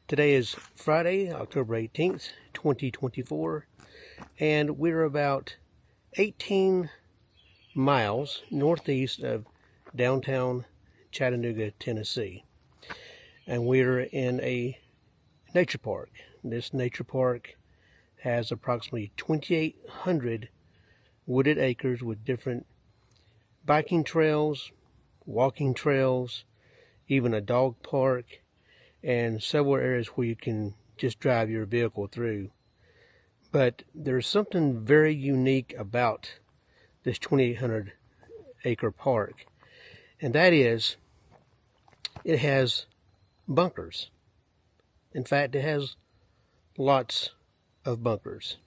Today is Friday, October 18th, 2024, and we're about 18 miles northeast of downtown Chattanooga, Tennessee. And we're in a nature park. This nature park has approximately 2,800 wooded acres with different biking trails, walking trails, even a dog park, and several areas where you can just drive your vehicle through. But there's something very unique about this 2,800 acre park, and that is it has bunkers. In fact, it has lots of bunkers.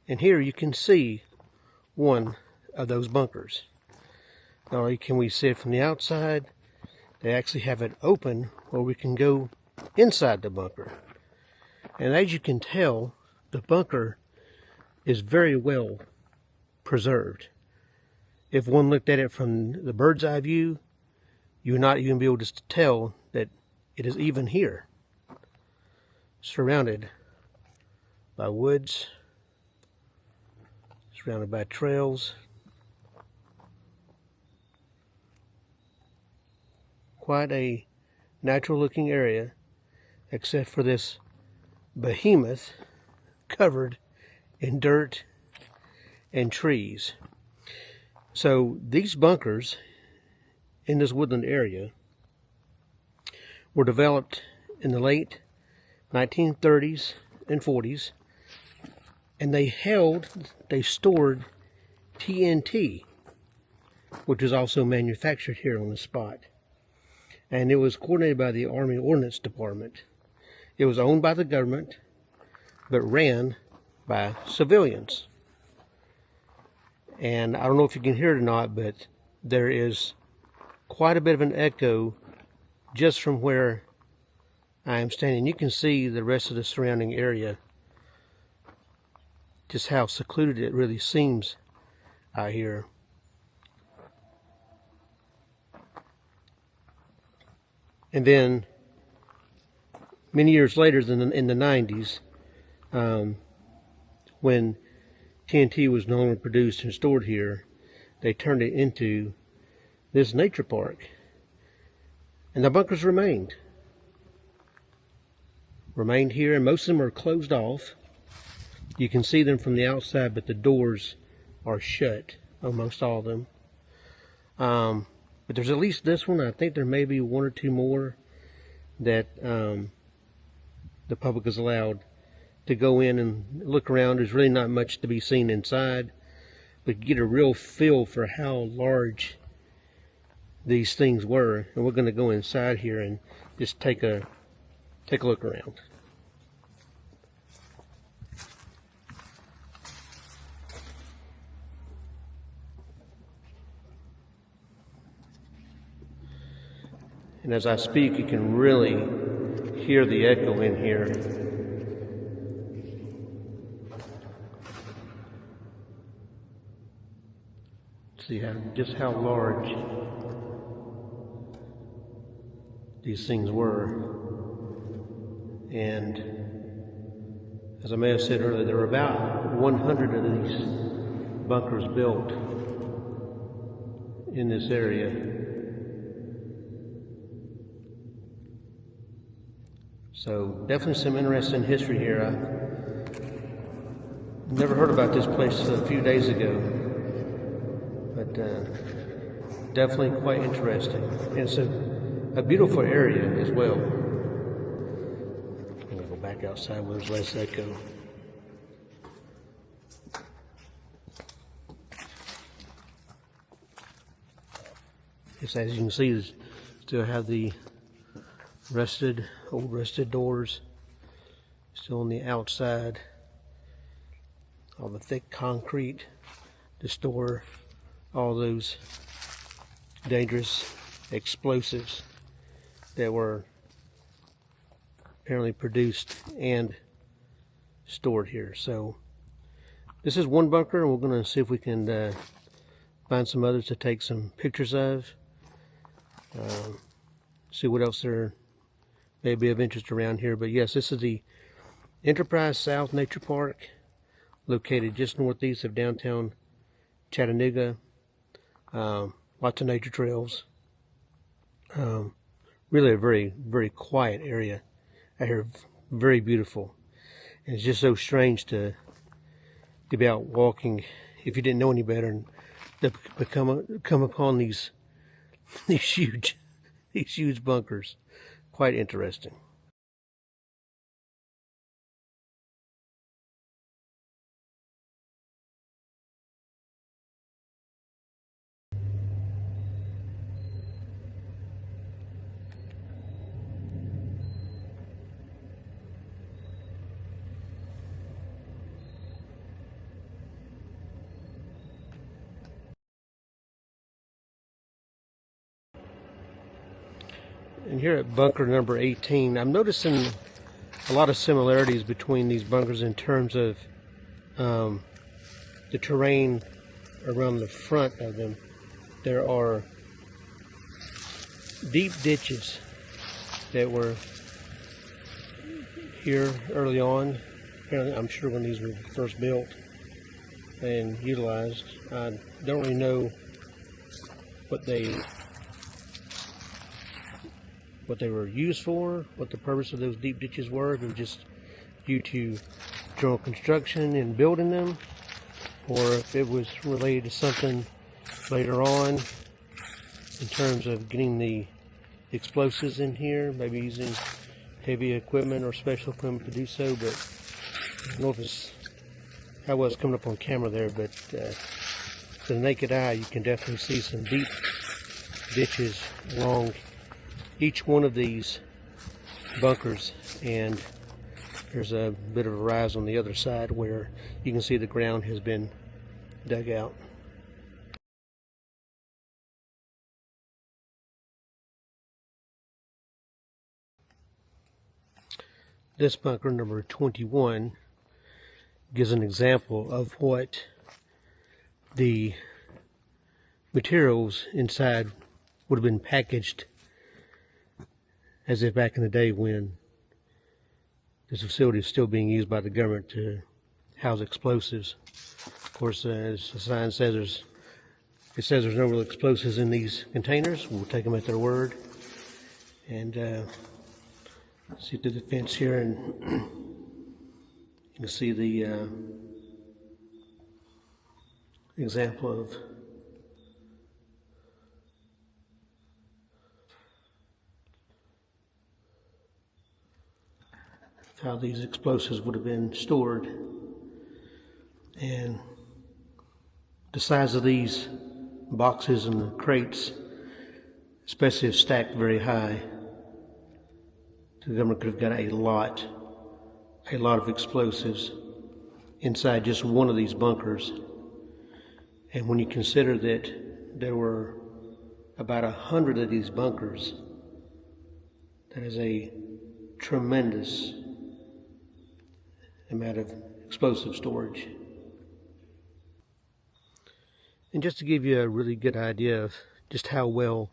And here you can see one of those bunkers. Not only can we see it from the outside, they actually have it open where we can go inside the bunker. And as you can tell, the bunker is very well preserved. If one looked at it from the bird's eye view, you would not even be able to tell that it is even here. Surrounded by woods, surrounded by trails. Quite a natural looking area, except for this behemoth covered in dirt and trees. So these bunkers in this woodland area were developed in the late 1930s and 40s, and they stored TNT, which is also manufactured here on the spot. And it was coordinated by the Army Ordnance Department. It was owned by the government, but ran by civilians. And I don't know if you can hear it or not, but there is quite a bit of an echo just from where I am standing. You can see the rest of the surrounding area, just how secluded it really seems out here. And then, many years later, in the 90s, when TNT was no longer produced and stored here, they turned it into this nature park. And the bunkers remained here, and most of them are closed off. You can see them from the outside, but the doors are shut, almost all of them. But there's at least this one. I think there may be one or two more that the public is allowed to go in and look around. There's really not much to be seen inside, but get a real feel for how large these things were. And we're going to go inside here and just take a look around. And as I speak, you can really hear the echo in here. See just how large these things were. And as I may have said earlier, there were about 100 of these bunkers built in this area. So definitely some interesting history here. I never heard about this place a few days ago, but definitely quite interesting. And it's a beautiful area as well. I'm going to go back outside where there's less echo. Just as you can see, still have the old rusted doors still on the outside. All the thick concrete to store all those dangerous explosives that were apparently produced and stored here. So this is one bunker, and we're going to see if we can find some others to take some pictures of. see what else there may be of interest around here. But yes, this is the Enterprise South Nature Park, located just northeast of downtown Chattanooga. Lots of nature trails. Really a very, very quiet area out here. Very beautiful. And it's just so strange to be out walking, if you didn't know any better, and to come upon these huge bunkers. Quite interesting. And here at bunker number 18, I'm noticing a lot of similarities between these bunkers in terms of the terrain around the front of them. There are deep ditches that were here early on. I'm sure when these were first built and utilized. I don't really know what they were used for, what the purpose of those deep ditches were. If it was just due to general construction and building them, or if it was related to something later on in terms of getting the explosives in here, maybe using heavy equipment or special equipment to do so. But I don't know if it's how well it's coming up on camera there, but to the naked eye you can definitely see some deep ditches along each one of these bunkers, and there's a bit of a rise on the other side where you can see the ground has been dug out. This bunker number 21 gives an example of what the materials inside would have been packaged as if back in the day when this facility is still being used by the government to house explosives. Of course, as the sign says, it says there's no real explosives in these containers. We'll take them at their word. And see through the fence here, and you can see the example of how these explosives would have been stored, and the size of these boxes and the crates, especially if stacked very high, the government could have got a lot of explosives inside just one of these bunkers. And when you consider that there were about 100 of these bunkers, that is a tremendous amount of explosive storage. And just to give you a really good idea of just how well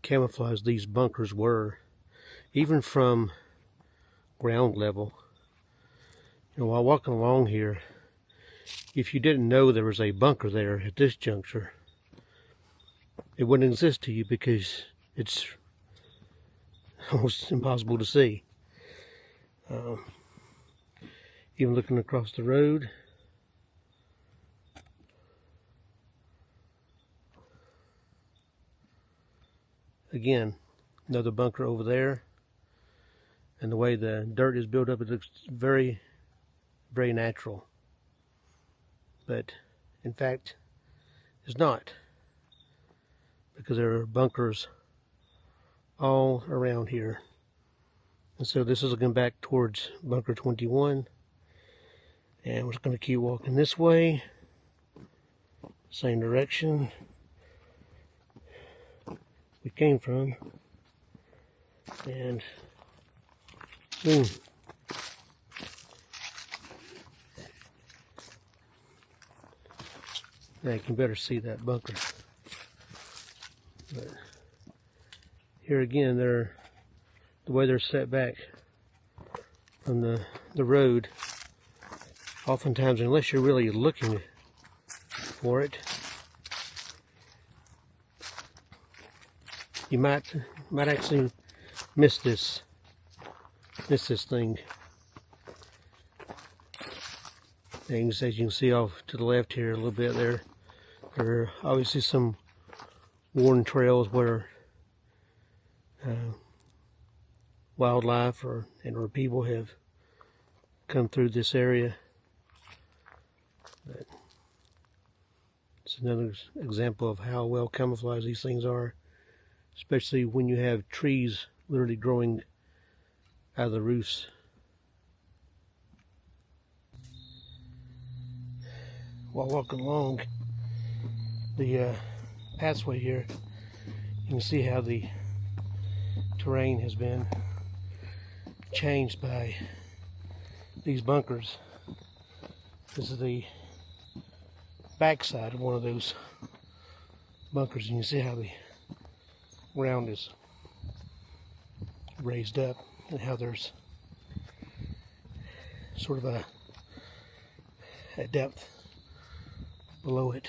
camouflaged these bunkers were, even from ground level, while walking along here, if you didn't know there was a bunker there at this juncture, it wouldn't exist to you because it's almost impossible to see. Even looking across the road, again, another bunker over there, and the way the dirt is built up, it looks very, very natural. But in fact, it's not, because there are bunkers all around here. And so this is looking back towards bunker 21, and we're just going to keep walking this way, same direction we came from, and boom. Now you can better see that bunker. But here again, the way they're set back from the road. Oftentimes, unless you're really looking for it, you might actually miss this thing. Things, as you can see off to the left here a little bit there are obviously some worn trails where wildlife or people have come through this area. But it's another example of how well camouflaged these things are, especially when you have trees literally growing out of the roofs. While walking along the pathway here, you can see how the terrain has been changed by these bunkers. This is the backside of one of those bunkers. You can see how the ground is raised up and how there's sort of a depth below it.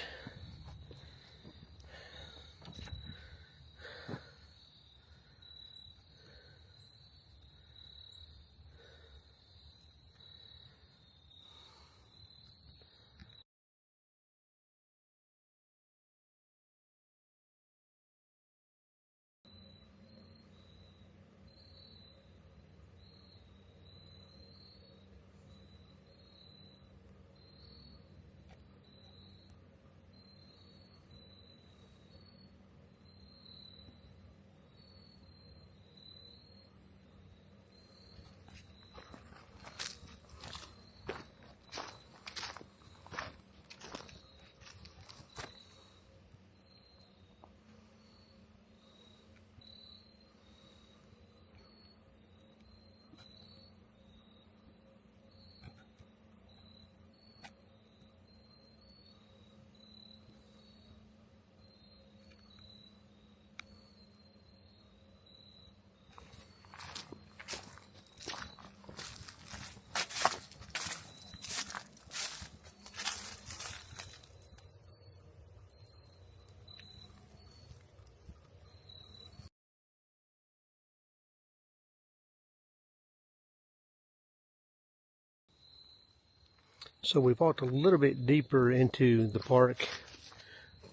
So we've walked a little bit deeper into the park.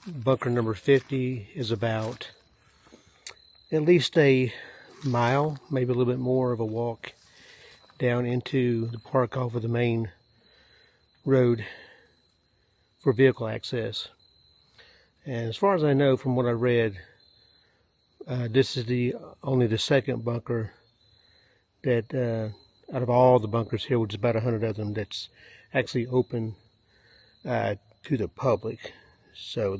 Bunker number 50 is about at least a mile, maybe a little bit more of a walk down into the park off of the main road for vehicle access. And as far as I know from what I read, this is only the second bunker that out of all the bunkers here, which is about 100 of them, that's actually open to the public. So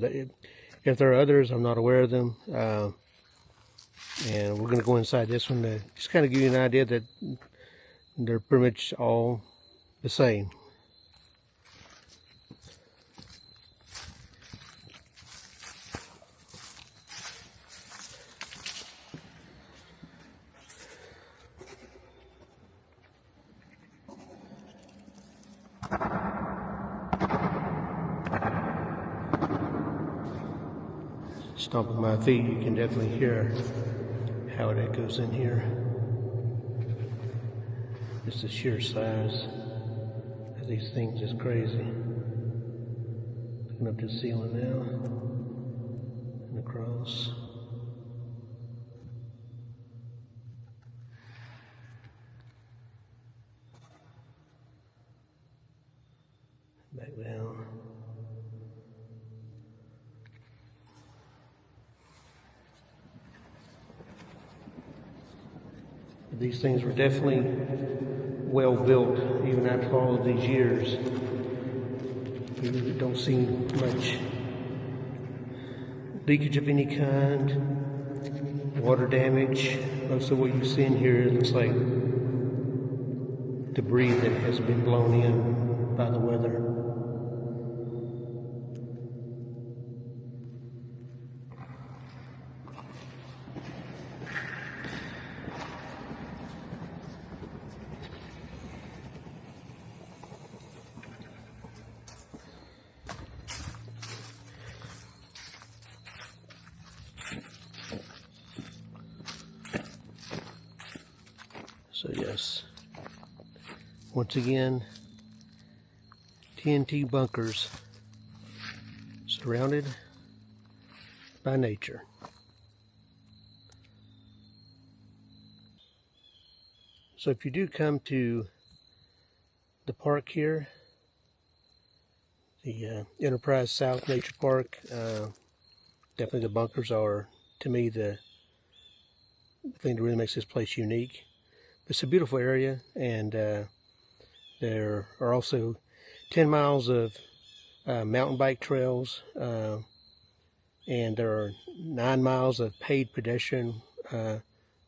if there are others, I'm not aware of them. And we're going to go inside this one to just kind of give you an idea that they're pretty much all the same. Stomping my feet, you can definitely hear how it echoes in here. Just the sheer size of these things is crazy. Looking up to the ceiling now and across. Back down. These things were definitely well built, even after all of these years. You don't see much leakage of any kind, water damage. Most of what you see in here looks like debris that has been blown in by the weather. So yes, once again, TNT Bunkers, surrounded by nature. So if you do come to the park here, the Enterprise South Nature Park, definitely the bunkers are, to me, the thing that really makes this place unique. It's a beautiful area, and there are also 10 miles of mountain bike trails, and there are 9 miles of paid pedestrian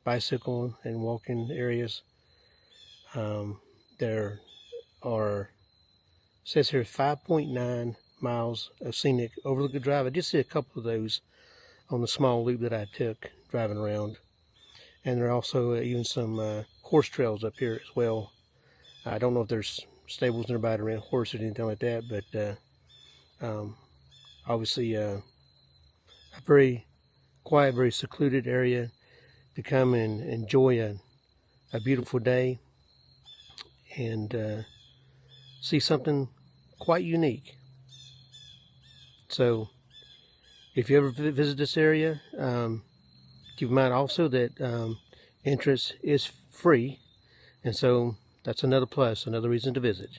bicycle and walking areas. There are, says here, 5.9 miles of scenic overlook drive. I just see a couple of those on the small loop that I took driving around. And there are also even some horse trails up here as well. I don't know if there's stables nearby to rent horses or anything like that, but obviously a very quiet, very secluded area to come and enjoy a beautiful day and see something quite unique. So if you ever visit this area, keep in mind also that entrance is free, and so that's another plus, another reason to visit.